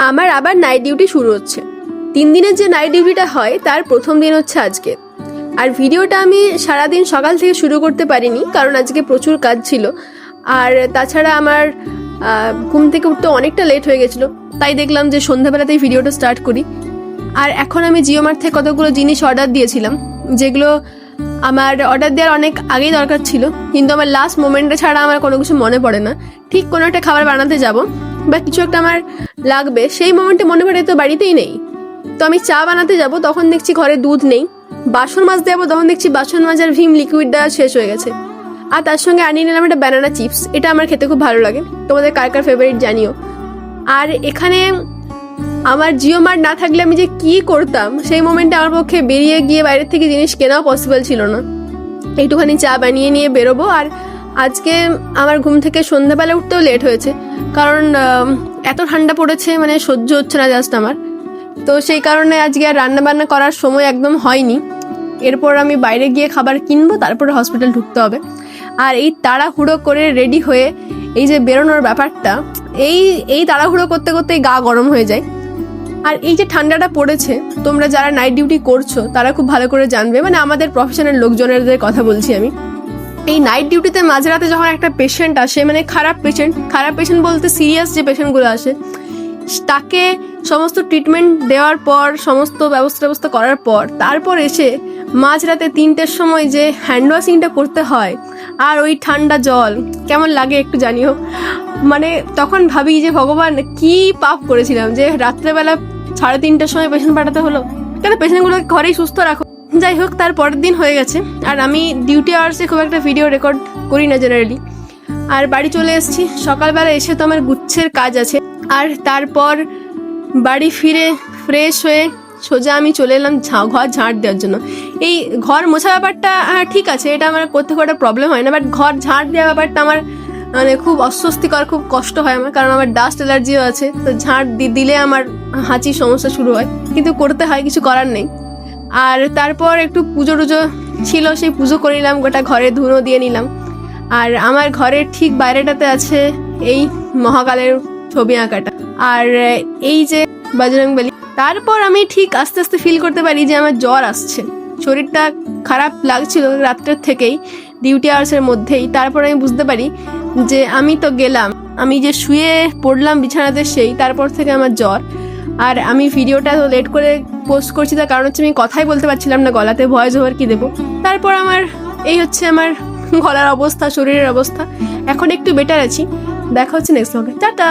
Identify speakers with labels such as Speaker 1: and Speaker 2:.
Speaker 1: আমার আবার night duty শুরু হচ্ছে। 3 দিনের যে নাইট ডিউটিটা হয় তার প্রথম দিন হচ্ছে আজকে। আর ভিডিওটা আমি সারাদিন সকাল থেকে শুরু করতে পারিনি, কারণ আজকে প্রচুর কাজ ছিল। আর তাছাড়া আমার ঘুম থেকে উঠতে অনেকটা লেট হয়ে গেছিলো, তাই দেখলাম যে সন্ধ্যাবেলাতেই ভিডিওটা স্টার্ট করি। আর এখন আমি জিও মার্ট থেকে কতগুলো জিনিস অর্ডার দিয়েছিলাম, যেগুলো আমার অর্ডার দেওয়ার অনেক আগেই দরকার ছিল, কিন্তু আমার লাস্ট মোমেন্টে ছাড়া আমার কোনো কিছু মনে পড়ে না। ঠিক কোনো একটা খাবার বানাতে যাব বা কিছু একটা আমার লাগবে, সেই মোমেন্টে মনে পড়ে তো বাড়িতেই নেই। তো আমি চা বানাতে যাব, তখন দেখছি ঘরে দুধ নেই। বাসন মাজতে যাবো, তখন দেখছি বাসন মাজার ভিম লিকুইডটা শেষ হয়ে গেছে। আর তার সঙ্গে আনিয়ে নিলাম একটা ব্যানানা চিপস, এটা আমার খেতে খুব ভালো লাগে, তোমাদের কার কার ফেভারিট জানিও। আর এখানে আমার জিও মার্ট না থাকলে আমি যে কি করতাম, সেই মোমেন্টে আমার পক্ষে বেরিয়ে গিয়ে বাইরের থেকে জিনিস কেনাও পসিবল ছিল না। একটুখানি চা বানিয়ে নিয়ে বেরোবো। আর আজকে আমার ঘুম থেকে সন্ধ্যাবেলা উঠতেও লেট হয়েছে, কারণ এত ঠান্ডা পড়েছে, মানে সহ্য হচ্ছে না জাস্ট আমার। তো সেই কারণে আজকে আর রান্নাবান্না করার সময় একদম হয়নি। এরপর আমি বাইরে গিয়ে খাবার কিনবো, তারপরে হসপিটাল ঢুকতে হবে। আর এই তাড়াহুড়ো করে রেডি হয়ে এই যে বেরোনোর ব্যাপারটা, এই তাড়াহুড়ো করতে করতেই গা গরম হয়ে যায়। আর এই যে ঠান্ডাটা পড়েছে, তোমরা যারা নাইট ডিউটি করছো তারা খুব ভালো করে জানবে, মানে আমাদের প্রফেশনাল লোকজনের কথা বলছি আমি। এই নাইট ডিউটিতে মাঝরাতে যখন একটা পেশেন্ট আসে, মানে খারাপ পেশেন্ট বলতে সিরিয়াস যে পেশেন্টগুলো আসে, তাকে সমস্ত ট্রিটমেন্ট দেওয়ার পর, সমস্ত ব্যবস্থা করার পর, তারপর এসে মাঝরাতে 3টের সময় যে হ্যান্ড ওয়াশিংটা করতে হয়, আর ওই ঠান্ডা জল কেমন লাগে একটু জানিও। মানে তখন ভাবি যে ভগবান, কি পাপ করেছিলাম যে রাত্রেবেলা 3:30টার সময় পেশেন্ট পাঠাতে হলো, কেন পেশেন্টগুলো ঘরেই সুস্থ রাখো। যাই হোক, তার পরের দিন হয়ে গেছে। আর আমি ডিউটি আওয়ার্সে খুব একটা ভিডিও রেকর্ড করি না জেনারেলি। আর বাড়ি চলে এসেছি। সকালবেলা এসে তো আমার গুচ্ছের কাজ আছে, আর তারপর বাড়ি ফিরে ফ্রেশ হয়ে সোজা আমি চলে এলাম ঘর ঝাঁট দেওয়ার জন্য। এই ঘর মোছা ব্যাপারটা ঠিক আছে, এটা আমার করতে খুব একটা প্রবলেম হয় না, বাট ঘর ঝাঁট দেওয়া ব্যাপারটা আমার মানে খুব অস্বস্তিকর, খুব কষ্ট হয় আমার, কারণ আমার ডাস্ট অ্যালার্জিও আছে। তো ঝাঁট দিলে আমার হাঁচির সমস্যা শুরু হয়, কিন্তু করতে হয়, কিছু করার নেই। আর তারপর একটু পুজো টুজো ছিল, সেই পুজো করে নিলাম, গোটা ঘরে ধুনো দিয়ে নিলাম। আর আমার ঘরের ঠিক বাইরেটাতে আছে এই মহাকালের ছবি আঁকাটা, আর এই যে বজরংবলী। তারপর আমি ঠিক আস্তে আস্তে ফিল করতে পারি যে আমার জ্বর আসছে, শরীরটা খারাপ লাগছিল রাত্রের থেকেই, ডিউটি আওয়ার্সের মধ্যেই। তারপর আমি বুঝতে পারি যে আমি তো গেলাম, আমি যে শুয়ে পড়লাম বিছানাতে, তারপর থেকে আমার জ্বর। আর আমি ভিডিওটা লেট করে পোস্ট করছি, তার কারণ হচ্ছে আমি কথাই বলতে পারছিলাম না, গলাতে ভয়েস ওভার কি দেবো। তারপর আমার এই হচ্ছে আমার গলার অবস্থা, শরীরের অবস্থা। এখন একটু বেটার আছি। দেখা হচ্ছে নেক্সট ব্লগে, টাটা।